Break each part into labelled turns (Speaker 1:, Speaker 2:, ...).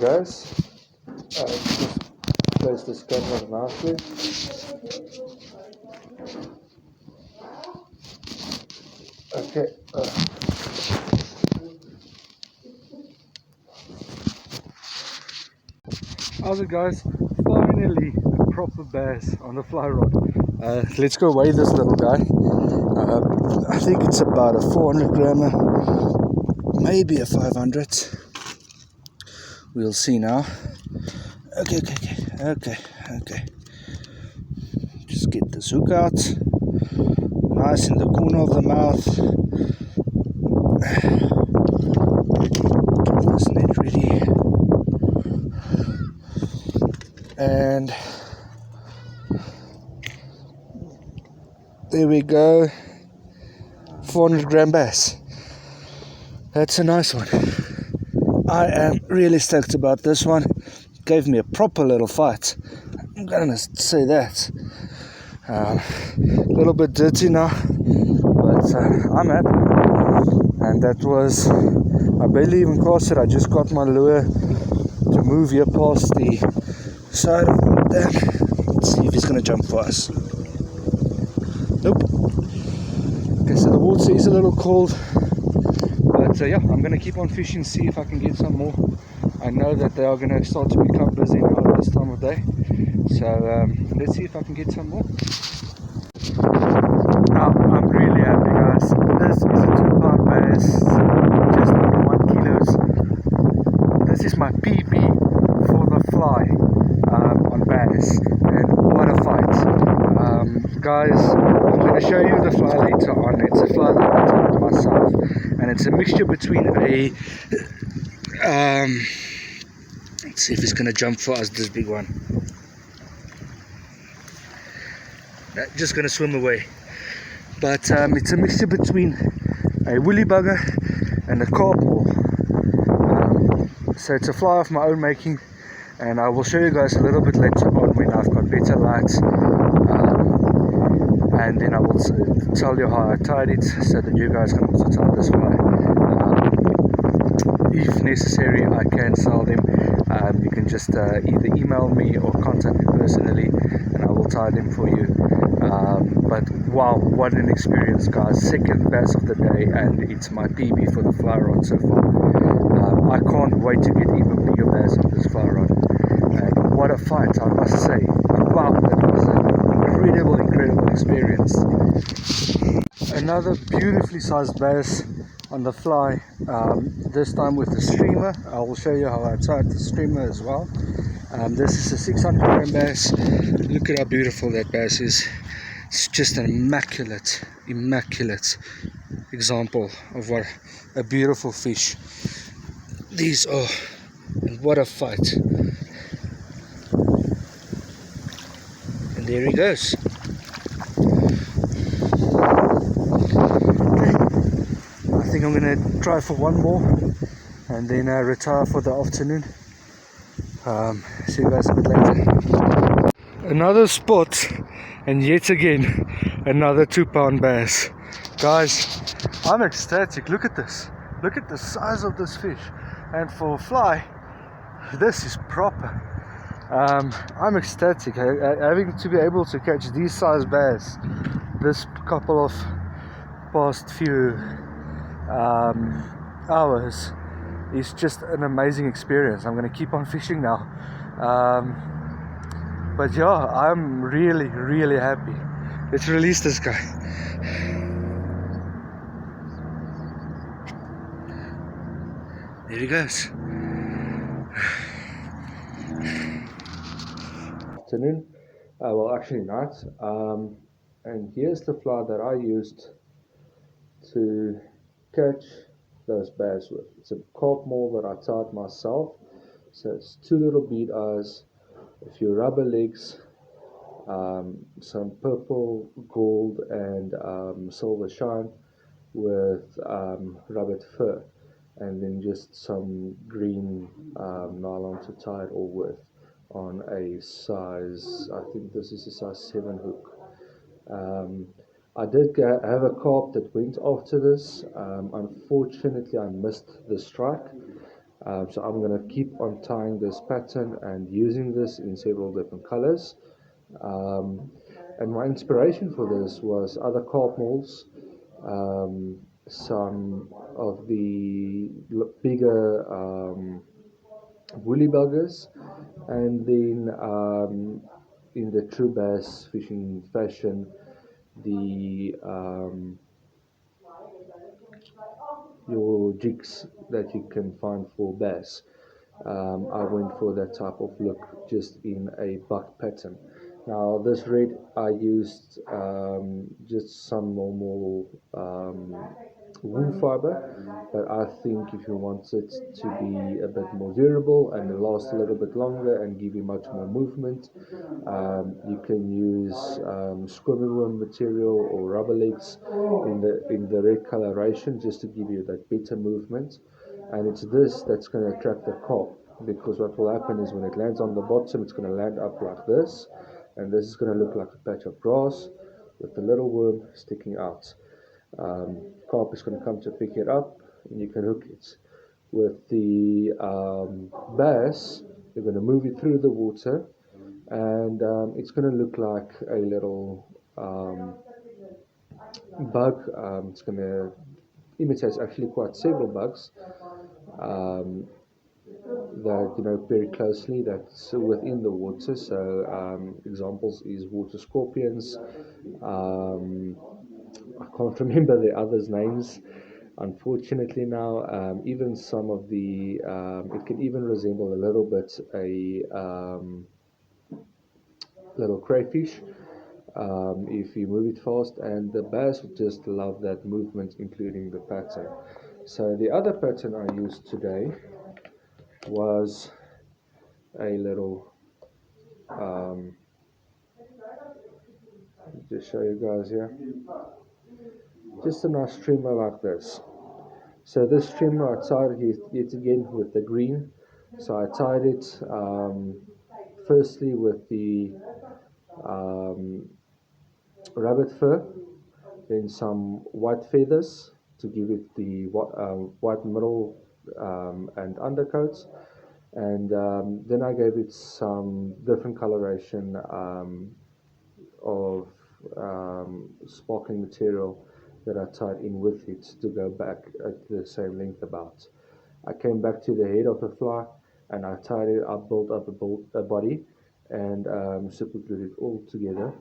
Speaker 1: goes. Just place this camera nicely. Okay. How's it, guys? Finally a proper bass on the fly rod. Let's go weigh this little guy. I think it's about a 400 grammer, maybe a 500. We'll see now. Okay. Just get this hook out, nice in the corner of the mouth. Get this net ready, and there we go. 400 gram bass. That's a nice one. I am really stoked about this one. Gave me a proper little fight, I'm gonna say that. A little bit dirty now, but I'm happy. And that was, I barely even cast it. I just got my lure to move here past the side of the dam. Let's see if he's gonna jump for us. Nope. Okay, so the water is a little cold, but yeah, I'm gonna keep on fishing, see if I can get some more. I know that they are gonna start to become busy now at this time of day, so let's see if I can get some more. Now, I'm really happy, guys. This is a 2-pound bass, just under 1 kilo. This is my PB for the fly on bass, and what a fight. Guys, I'm going to show you the fly later on. It's a fly that I taught myself, and it's a mixture between a let's see if it's going to jump for us, this big one. Just going to swim away. But it's a mixture between a woolly bugger and a carp maul. So it's a fly of my own making, and I will show you guys a little bit later on when I've got better lights, and then I will tell you how I tied it, so that you guys can also tie this fly. If necessary, I can sell them. You can just either email me or contact me personally, and I will tie them for you. But wow, what an experience, guys. Second bass of the day, and it's my PB for the fly rod so far. I can't wait to get even bigger bass on this fly rod. And what a fight, I must say. Wow, that was an incredible experience. Another beautifully sized bass on the fly, this time with the streamer. I will show you how I tied the streamer as well. This is a 600 gram bass. Look at how beautiful that bass is. It's just an immaculate example of what a beautiful fish these are, and what a fight. And there he goes. Okay. I think I'm gonna try for one more and then retire for the afternoon. See you guys a bit later. Another spot, and yet again another 2-pound bass. Guys, I'm ecstatic. Look at this. Look at the size of this fish, and for a fly, this is proper. I'm ecstatic. Having to be able to catch these size bass this couple of past few hours is just an amazing experience. I'm going to keep on fishing now. But yeah, I'm really happy. Let's release this guy. There he goes. Afternoon, well actually night, and here's the fly that I used to catch those bass with. It's a carp maul that I tied myself. So it's 2 little bead eyes, a few rubber legs, some purple, gold, and silver shine with rabbit fur, and then just some green nylon to tie it all with on a size, I think this is a size 7 hook. I did have a carp that went after this. Unfortunately, I missed the strike, So I'm going to keep on tying this pattern and using this in several different colors. Um, and my inspiration for this was other carp molds, some of the bigger woolly buggers, and then in the true bass fishing fashion, the your jigs that you can find for bass. I went for that type of look just in a buck pattern. Now this red I used just some normal wool fiber, but I think if you want it to be a bit more durable and last a little bit longer and give you much more movement, you can use squirmy worm material or rubber legs in the red coloration just to give you that better movement. And it's this that's going to attract the carp, because what will happen is when it lands on the bottom, it's going to land up like this, and this is going to look like a patch of grass with the little worm sticking out. Carp is going to come to pick it up, and you can hook it. With the bass, you're going to move it through the water, and it's going to look like a little bug. It's going to imitate actually quite several bugs um, that very closely that's within the water. So examples is water scorpions. Um, I can't remember the others' names, unfortunately now. Even some of the it can even resemble a little bit a little crayfish if you move it fast, and the bass just love that movement, including the pattern. So the other pattern I used today was a little just show you guys here, just a nice streamer like this. So this streamer I tied it yet again with the green. So I tied it firstly with the um, rabbit fur, then some white feathers to give it the white middle and undercoats, and then I gave it some different coloration of sparkling material that I tied in with it to go back at the same length about. I came back to the head of the fly and I tied it up, built up a body, and super glued it all together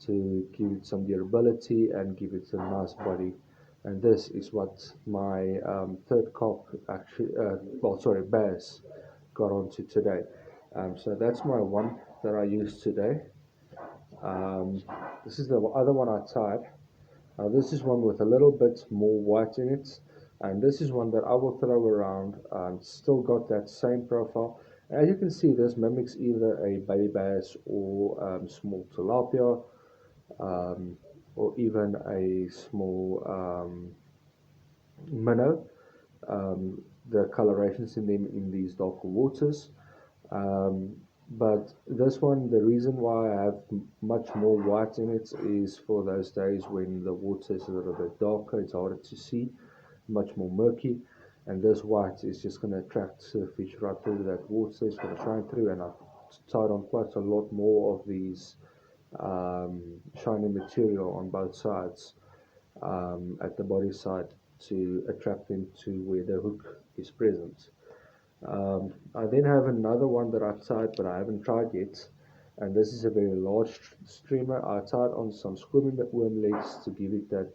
Speaker 1: to give it some durability and give it a nice body. And this is what my third carp actually, bass got onto today. So that's my one that I used today. Um, this is the other one I tied. This is one with a little bit more white in it, and this is one that I will throw around. Still got that same profile. As you can see, this mimics either a baby bass or small tilapia, um, or even a small minnow. The colorations in them in these darker waters. Um, but this one, the reason why I have much more white in it is for those days when the water is a little bit darker, it's harder to see, much more murky. And this white is just going to attract the fish right through that water. It's going to shine through, and I've tied on quite a lot more of these shiny material on both sides at the body side to attract them to where the hook is present. I then have another one that I've tied, but I haven't tried yet. And this is a very large streamer. I tied on some squirmy worm legs to give it that,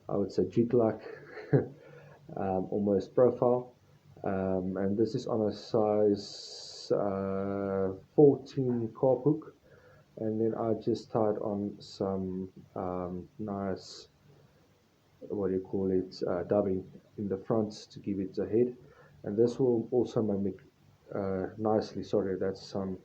Speaker 1: I would say, jig-like almost profile. And this is on a size 14 carp hook. And then I just tied on some nice, what do you call it, dubbing in the front to give it a head. And this will also mimic nicely. Sorry, that's some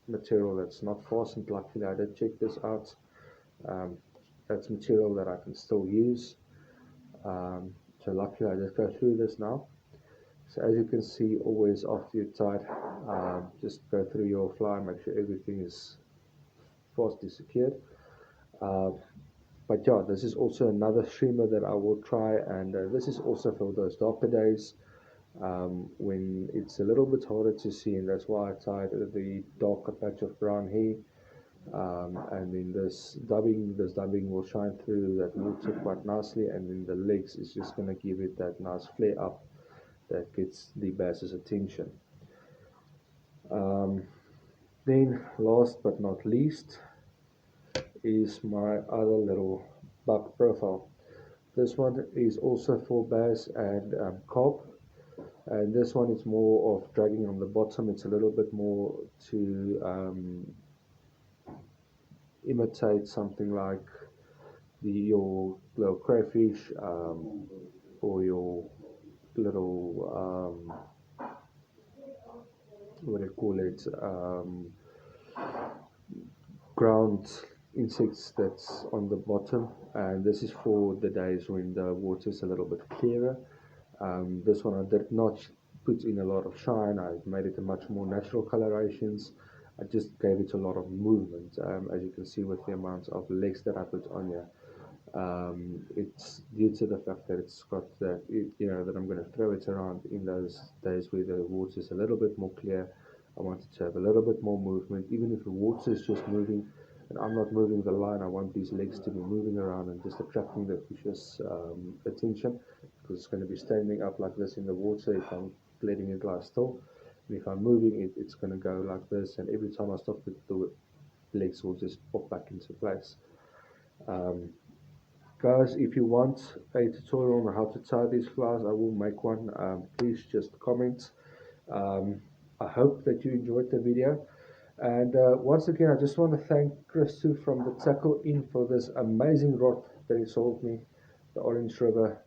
Speaker 1: material that's not fastened. Luckily, I did check this out. Um, that's material that I can still use. So luckily, I just go through this now. So as you can see, always after you're tied, just go through your fly, make sure everything is fastly secured. Uh, but yeah, this is also another streamer that I will try, and this is also for those darker days.
Speaker 2: when it's a little bit harder to see, and that's why I tied the darker patch of brown hair. And then this dubbing will shine through that water quite nicely, and then the legs is just going to give it that nice flare up that gets the bass's attention. Um, then last but not least is my other little buck profile. This one is also for bass and carp, and this one is more of dragging on the bottom. It's a little bit more to imitate something like your little crayfish, or your little what do you call it, ground insects that's on the bottom. And this is for the days when the water is a little bit clearer. This one I did not put in a lot of shine. I made it a much more natural colorations. I just gave it a lot of movement, as you can see with the amount of legs that I put on here. It's due to the fact that it's got that, that I'm going to throw it around in those days where the water is a little bit more clear. I wanted to have a little bit more movement, even if the water is just moving and I'm not moving the line. I want these legs to be moving around and just attracting the fish's attention, because it's going to be standing up like this in the water if I'm letting it lie still. And if I'm moving it, it's going to go like this, and every time I stop it, the legs will just pop back into place. Um, Guys, if you want a tutorial on how to tie these flies, I will make one. Please just comment. Um, I hope that you enjoyed the video. And once again, I just want to thank Chris too from the Tackle In for this amazing rod that he sold me, the Orange River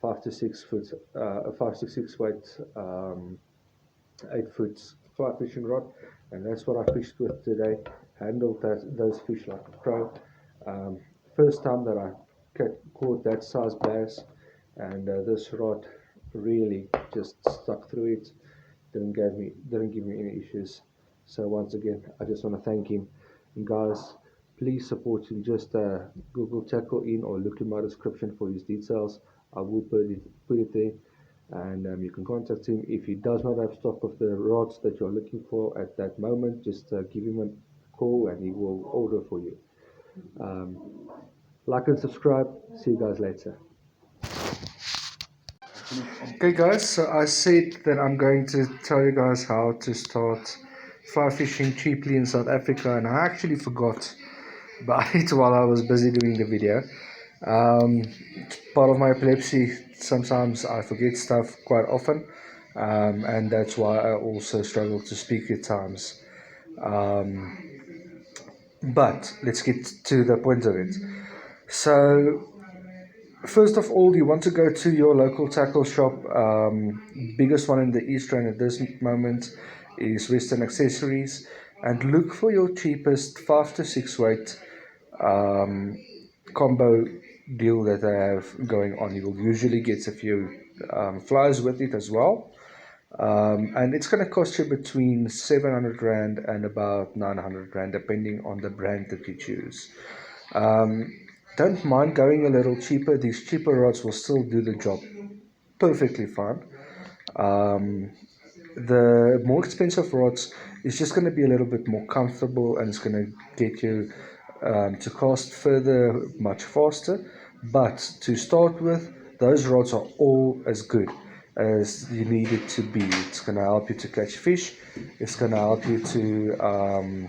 Speaker 2: 5 to 6 foot, 5 to 6 weight, 8 foot fly fishing rod, and that's what I fished with today. Handled those fish like a pro. Um, First time that I caught that size bass, and this rod really just stuck through it. Didn't give me any issues. So once again, I just want to thank him. And guys, please support him. Just Google Tackle In or look in my description for his details. I will put it there, and you can contact him. If he does not have stock of the rods that you're looking for at that moment, just give him a call and he will order for you. Um, like and subscribe. See you guys later.
Speaker 1: Okay, guys, so I said that I'm going to tell you guys how to start fly fishing cheaply in South Africa, and I actually forgot about it while I was busy doing the video. It's part of my epilepsy. Sometimes I forget stuff quite often, and that's why I also struggle to speak at times. Um, but let's get to the point of it. So, first of all, you want to go to your local tackle shop. Biggest one in the East Rand at this moment is Western Accessories, and look for your cheapest 5 to 6 weight um, combo deal that they have going on. You will usually get a few flies with it as well. And it's going to cost you between 700 Rand and about 900 Rand, depending on the brand that you choose. Um, don't mind going a little cheaper. These cheaper rods will still do the job perfectly fine. Um, the more expensive rods is just going to be a little bit more comfortable, and it's going to get you to cast further much faster. But to start with, those rods are all as good as you need it to be. It's going to help you to catch fish. It's going to help you to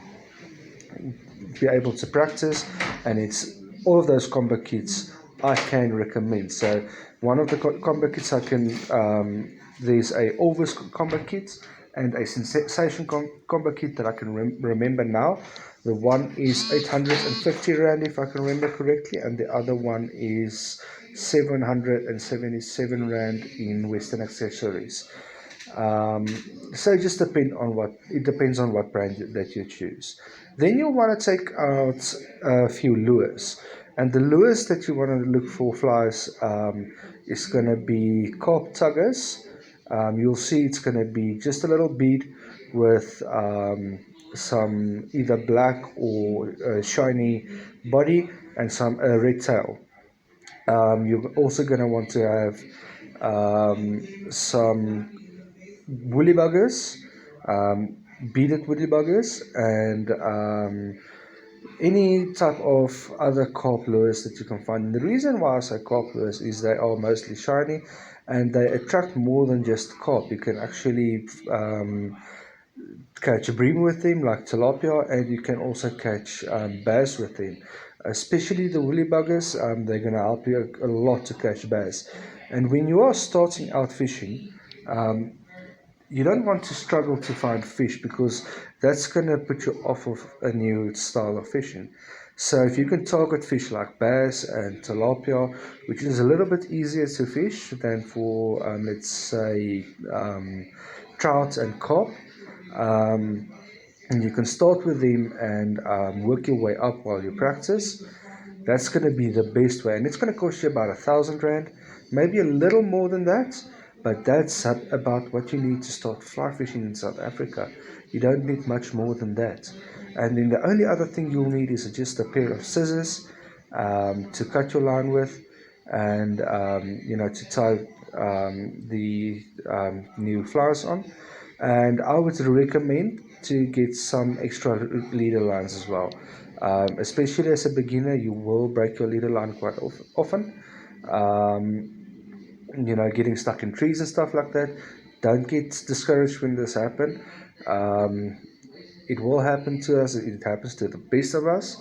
Speaker 1: be able to practice, and it's all of those combo kits I can recommend. So one of the combo kits I can there's a Orvis combo kit and a Sensation combo kit that I can remember now. The one is 850 Rand if I can remember correctly, and the other one is 777 Rand in Western Accessories. Um, so it depends on what brand that you choose. Then you'll want to take out a few lures, and the lures that you want to look for flies is going to be carp tuggers. You'll see it's going to be just a little bead with some either black or shiny body and some red tail. You're also going to want to have
Speaker 2: some woolly buggers, um, beaded woolly buggers, and any type of other carp lures that you can find. And the reason why I say carp lures is they are mostly shiny and they attract more than just carp. You can actually catch a bream with them, like tilapia, and you can also catch bass with them. Especially the woolly buggers, they're going to help you a lot to catch bass. And when you are starting out fishing, you don't want to struggle to find fish because that's going to put you off of a new style of fishing. So if you can target fish like bass and tilapia, which is a little bit easier to fish than for let's say trout and carp, um, and you can start with them and work your way up while you practice. That's going to be the best way, and it's going to cost you about R1,000, maybe a little more than that, but that's about what you need to start fly fishing in South Africa. You don't need much more than that. And then the only other thing you'll need is just a pair of scissors to cut your line with, and to tie the new flowers on. And I would recommend to get some extra leader lines as well. Especially as a beginner, you will break your leader line quite often. Um, getting stuck in trees and stuff like that. Don't get discouraged when this happens. Um, it will happen to us. It happens to the best of us.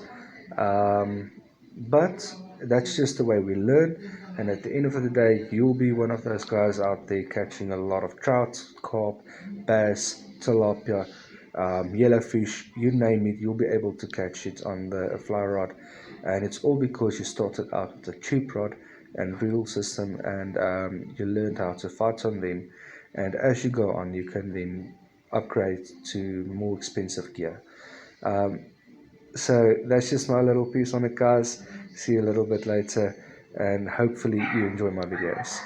Speaker 2: Um, but that's just the way we learn. And at the end of the day, you'll be one of those guys out there catching a lot of trout, carp, bass, tilapia, yellowfish, you name it, you'll be able to catch it on the fly rod. And it's all because you started out with a cheap rod and reel system, and you learned how to fight on them. And as you go on, you can then upgrade to more expensive gear. Um, so that's just my little piece on it, guys. See you a little bit later, and hopefully you enjoy my videos.